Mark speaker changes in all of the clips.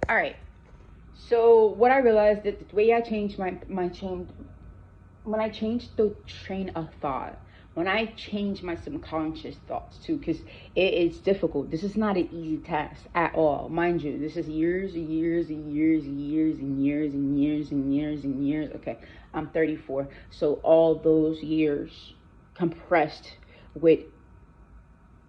Speaker 1: All right. So what I realized that the way I changed my change when I changed the train of thought, when I changed my subconscious thoughts too, because it's difficult. This is not an easy task at all, mind you. This is years and years and years and years and years and years and years and years. Okay, I'm 34, so all those years compressed with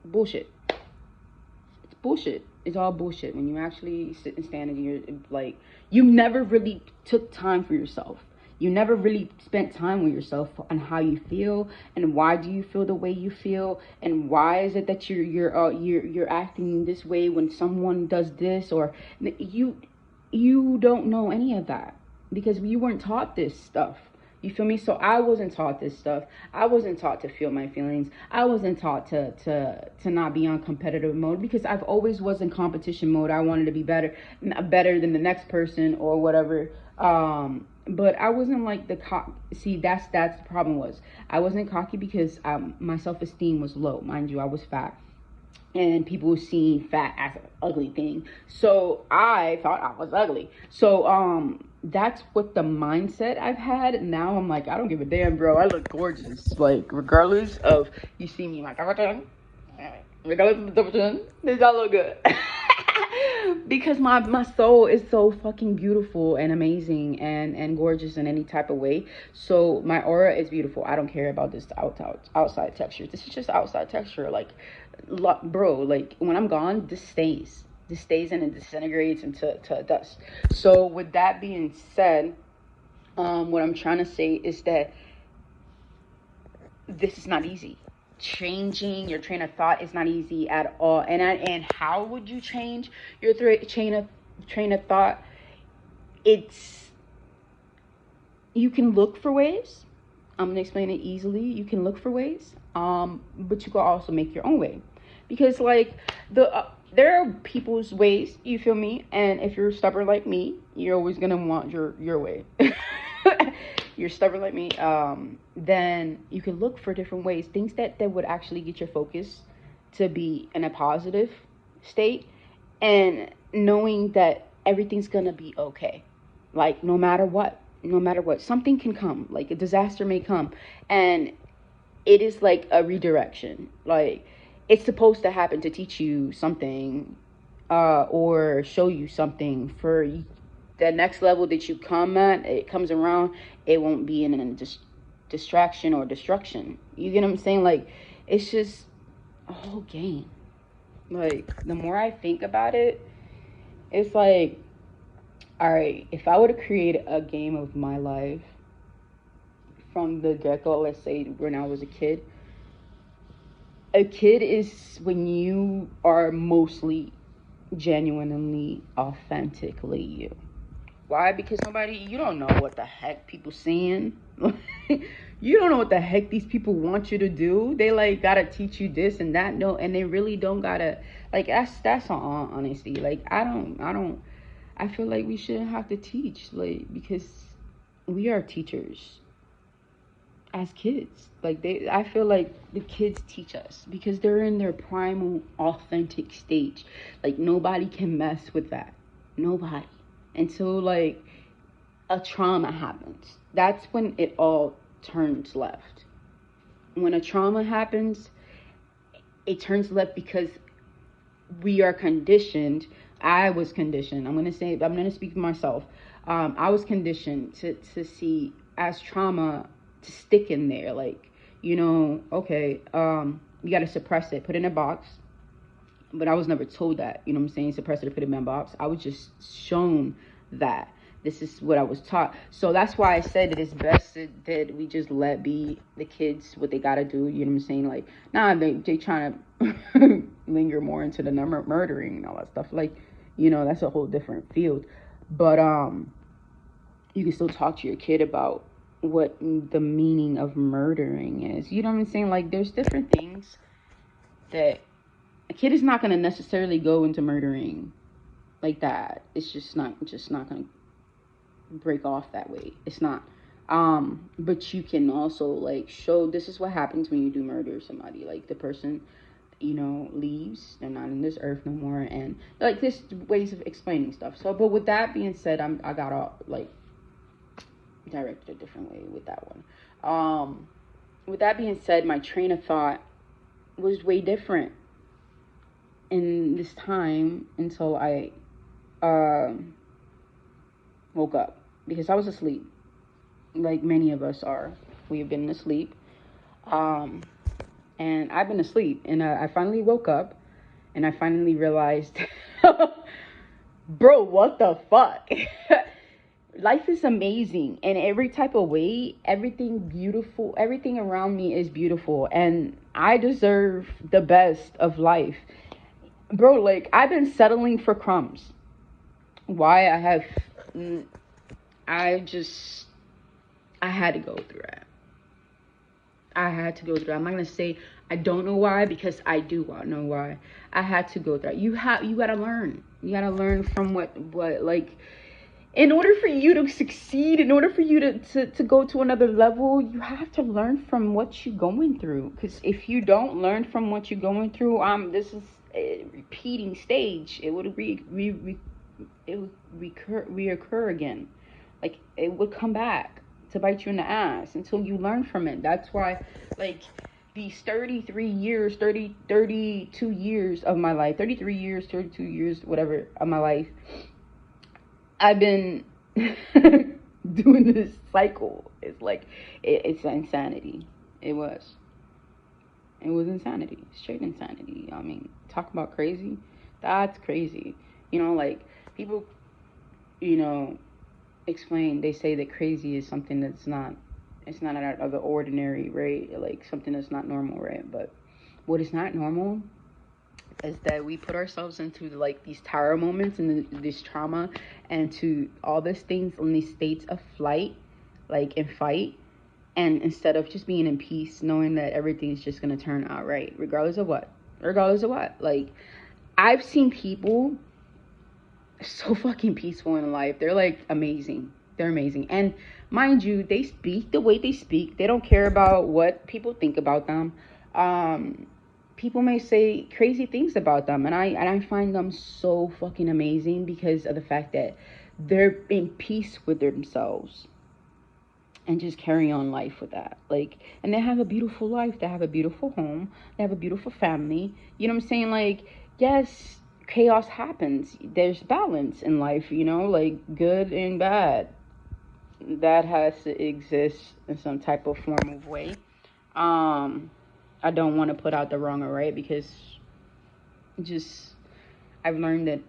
Speaker 1: bullshit. It's bullshit. It's all bullshit. When you actually sit and stand and you're like, you never really took time for yourself. You never really spent time with yourself on how you feel and why do you feel the way you feel and why is it that you're acting this way when someone does this, or you don't know any of that because you weren't taught this stuff. You feel me? So I wasn't taught this stuff. I wasn't taught to feel my feelings. I wasn't taught to not be on competitive mode because I've always was in competition mode. I wanted to be better than the next person or whatever. But I wasn't like see, that's the problem was I wasn't cocky because my self-esteem was low. Mind you, I was fat and people seen fat as an ugly thing. So I thought I was ugly. So that's what the mindset I've had. Now I'm like, I don't give a damn, bro. I look gorgeous. Like regardless of you see me like regardless of the double chin, this all look good. Because my soul is so fucking beautiful and amazing and gorgeous in any type of way. So my aura is beautiful. I don't care about this outside texture. This is just outside texture. Like, bro, like when I'm gone, this stays. This stays and it disintegrates into dust. So with that being said, what I'm trying to say is that this is not easy. Changing your train of thought is not easy at all. And how would you change your train of thought? It's you can look for ways. I'm gonna explain it easily. You can look for ways, but you can also make your own way, because like there are people's ways. You feel me? And if you're stubborn like me, you're always gonna want your way. You're stubborn like me, then you can look for different ways, things that would actually get your focus to be in a positive state, and knowing that everything's gonna be okay. Like no matter what, something can come, like a disaster may come, and it is like a redirection. Like it's supposed to happen to teach you something, or show you something for the next level that you come at. It comes around, it won't be in a distraction or destruction. You get what I'm saying? Like it's just a whole game. Like the more I think about it, it's like, all right, if I were to create a game of my life from the get-go, let's say when I was a kid is when you are mostly genuinely authentically you. Why? Because you don't know what the heck people saying. You don't know what the heck these people want you to do. They like gotta teach you this and that. No, and they really don't gotta, like that's on honesty. Like I don't I feel like we shouldn't have to teach, like, because we are teachers as kids. Like I feel like the kids teach us because they're in their primal authentic stage. Like nobody can mess with that. Nobody. Until like a trauma happens. That's when it all turns left. When a trauma happens, it turns left because we are conditioned. I was conditioned. I'm gonna speak for myself. I was conditioned to see as trauma to stick in there. Like, okay, you gotta suppress it, put it in a box. But I was never told that, you know what I'm saying? Suppress it or put it in a box. I was just shown that this is what I was taught. So that's why I said that it's best that we just let be the kids what they gotta do. You know what I'm saying? Like, nah, they trying to linger more into the murdering and all that stuff. Like, that's a whole different field. But you can still talk to your kid about what the meaning of murdering is. You know what I'm saying? Like, there's different things that a kid is not gonna necessarily go into murdering like that. It's just not gonna break off that way. It's not. But you can also like show this is what happens when you do murder somebody. Like the person leaves. They're not in this earth no more, and like this ways of explaining stuff. So, but with that being said, I got all like directed a different way with that one. With that being said, my train of thought was way different in this time until I woke up, because I was asleep, like many of us are. We have been asleep, and I've been asleep, and I finally woke up, and I finally realized, bro, what the fuck? Life is amazing in every type of way. Everything beautiful, everything around me is beautiful, and I deserve the best of life, bro. Like, I've been settling for crumbs. Why? I just I had to go through it. I had to go through it. I'm not gonna say I don't know why, because I do know why. I had to go through it. You gotta learn. You gotta learn from what like, in order for you to succeed, in order for you to go to another level, you have to learn from what you're going through. Because if you don't learn from what you're going through, this is a repeating stage. It would reoccur again. Like, it would come back to bite you in the ass until you learn from it. That's why, like, these 33 years, 32 years of my life, 33 years, 32 years, whatever, of my life, I've been doing this cycle. It's like, it's insanity. It was insanity, straight insanity. I mean, talk about crazy. That's crazy. Like, people, explain, they say that crazy is something that's not, it's not out of the ordinary, right? Like, something that's not normal, right? But what is not normal is that we put ourselves into, like, these terror moments and this trauma, and to all these things in these states of flight, like in fight, and instead of just being in peace, knowing that everything's just gonna turn out right, regardless of what. Like, I've seen people so fucking peaceful in life. They're like amazing. They're amazing. And mind you, they speak the way they speak. They don't care about what people think about them. People may say crazy things about them, and I find them so fucking amazing because of the fact that they're in peace with themselves and just carry on life with that. Like, and they have a beautiful life. They have a beautiful home. They have a beautiful family. You know what I'm saying? Like, yes, chaos happens. There's balance in life, like good and bad. That has to exist in some type of form of way. I don't want to put out the wrong or right, because just, I've learned that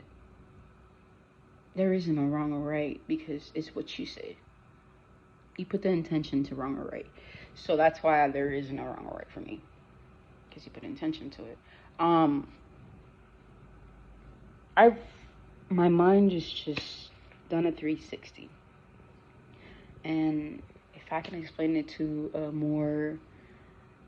Speaker 1: there isn't a wrong or right, because it's what you say. You put the intention to wrong or right. So that's why there isn't a wrong or right for me, because you put intention to it. My mind is just done a 360. And if I can explain it to more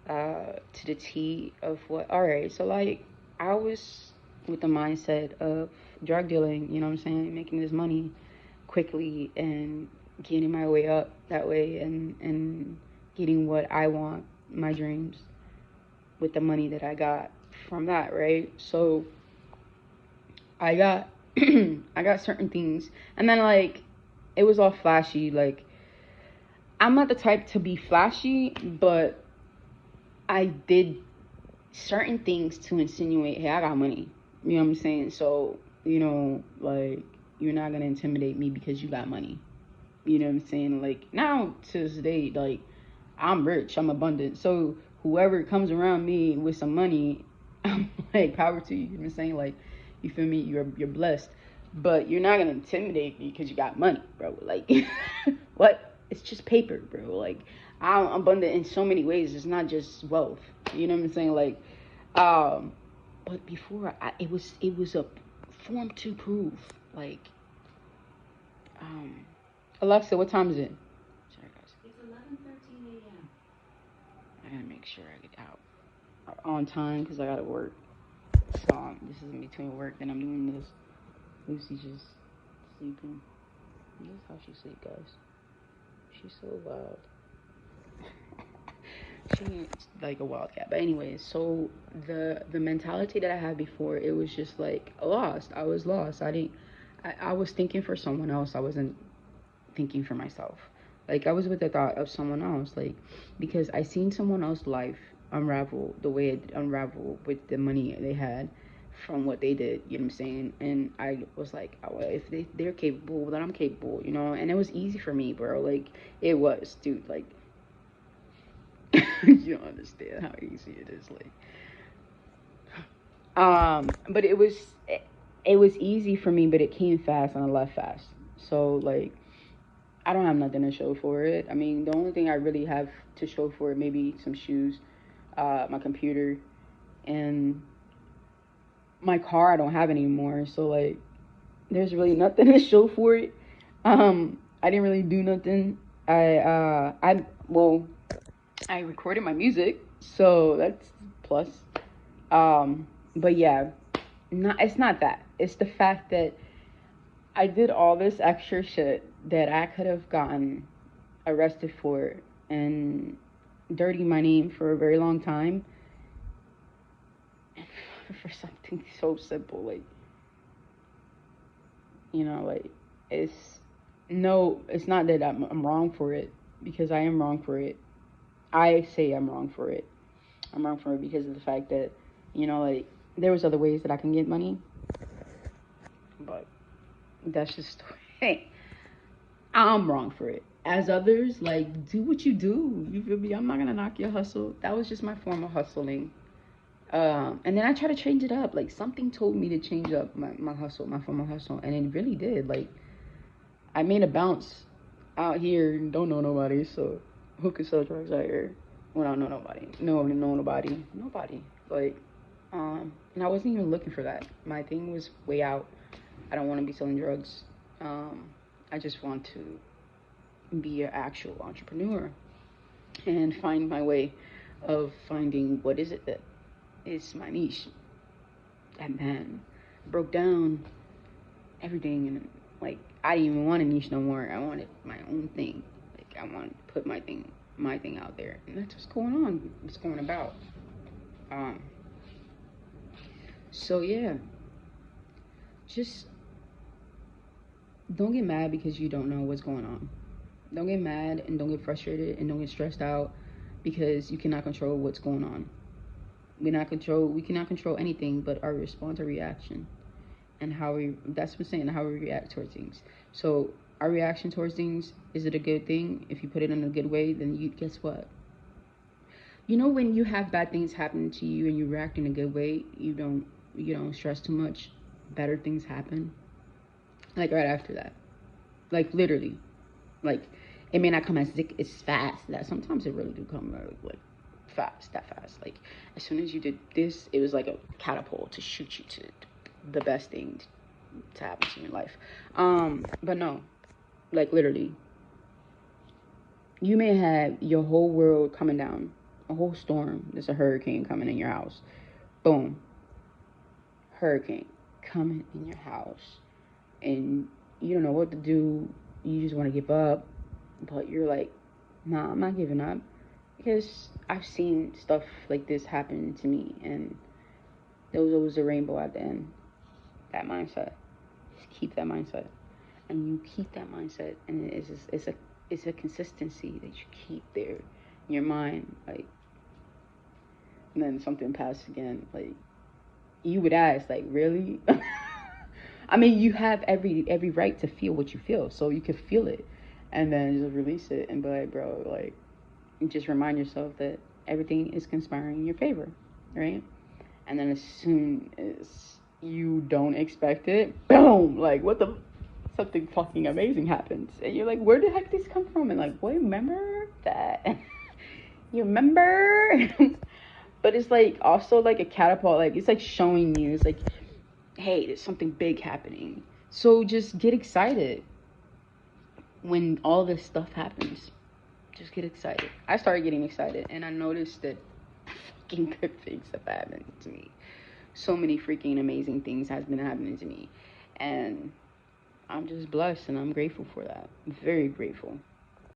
Speaker 1: to the T of what, all right, so like, I was with the mindset of drug dealing, you know what I'm saying, making this money quickly and getting my way up that way, and getting what I want, my dreams, with the money that I got from that, right? So I got I got certain things, and then, like, it was all flashy. Like, I'm not the type to be flashy, but I did certain things to insinuate, hey, I got money. You know what I'm saying? So, like, you're not gonna intimidate me because you got money. You know what I'm saying? Like, now to this day, like, I'm rich, I'm abundant. So whoever comes around me with some money, I'm like, power to you. You know what I'm saying? Like, you feel me? You're blessed. But you're not gonna intimidate me because you got money, bro. Like, what? It's just paper, bro. Like, I'm abundant in so many ways. It's not just wealth. You know what I'm saying? Like, but before, it was a form to prove. Like, Alexa, what time is it? Sorry, guys.
Speaker 2: It's 11:13 a.m.
Speaker 1: I gotta make sure I get out on time because I gotta work. So this is in between work, then I'm doing this. Lucy's just sleeping. This is how she sleeps, guys. She's so loud. She ain't like a wildcat. But anyways, so the mentality that I had before, it was just like lost. I was lost. I was thinking for someone else. I wasn't thinking for myself. Like I was with the thought of someone else, like because I seen someone else's life unravel the way it unraveled with the money they had from what they did, you know what I'm saying? And I was like, oh, well, if they're capable, then I'm capable, you know? And it was easy for me, bro. Like it was, dude, like you don't understand how easy it is, like but it was easy for me, but it came fast and I left fast. So like I don't have nothing to show for it. I mean, the only thing I really have to show for it, maybe some shoes, my computer, and my car. I don't have anymore, so like, there's really nothing to show for it. I didn't really do nothing. Well, I recorded my music, so that's plus. But yeah, it's not that. It's the fact that I did all this extra shit that I could have gotten arrested for and dirty my name for a very long time for something so simple, like, you know, like it's not that I'm wrong for it, because I am wrong for it. I say I'm wrong for it. I'm wrong for it because of the fact that, you know, like there was other ways that I can get money, but that's just hey, I'm wrong for it. As others, like, do what you do. You feel me? I'm not gonna knock your hustle. That was just my form of hustling. And then I try to change it up. Like something told me to change up my hustle, my form of hustle, and it really did. Like I made a bounce out here, don't know nobody, so who could sell drugs out here without know nobody? Nobody. Like, and I wasn't even looking for that. My thing was way out. I don't want to be selling drugs. I just want to be an actual entrepreneur and find my way of finding what is it that is my niche. And man, broke down everything, and like I didn't even want a niche no more. I wanted my own thing. Like I wanted to put my thing out there, and that's what's going on. What's going about. Um. So yeah, just don't get mad because you don't know what's going on. Don't get mad and don't get frustrated and don't get stressed out because you cannot control what's going on. We cannot control anything but our response or reaction, and how we, that's what I'm saying, how we react towards things. So our reaction towards things, is it a good thing? If you put it in a good way, then you, guess what? You know, when you have bad things happen to you and you react in a good way, you don't stress too much, better things happen. Like right after that. Like literally. Like it may not come as fast. That sometimes it really do come like fast, that fast. Like as soon as you did this, it was like a catapult to shoot you to the best thing to happen to you in life. But no, like literally, you may have your whole world coming down, a whole storm. There's a hurricane coming in your house. Boom, hurricane coming in your house, and you don't know what to do. You just want to give up, but you're like, nah, I'm not giving up, because I've seen stuff like this happen to me, and there was always a rainbow at the end. That mindset, just keep that mindset, and you keep that mindset, and it's a consistency that you keep there in your mind, like, and then something passes again, like you would ask, like, really? I mean, you have every right to feel what you feel, so you can feel it, and then just release it and be like, bro, like, just remind yourself that everything is conspiring in your favor, right? And then as soon as you don't expect it, boom, like what the, something fucking amazing happens, and you're like, where the heck did this come from? And like, wait, remember that? You remember? But it's like also like a catapult, like it's like showing you, it's like, hey, there's something big happening. So just get excited when all this stuff happens. Just get excited. I started getting excited, and I noticed that fucking good things have happened to me. So many freaking amazing things has been happening to me, and I'm just blessed, and I'm grateful for that. I'm very grateful.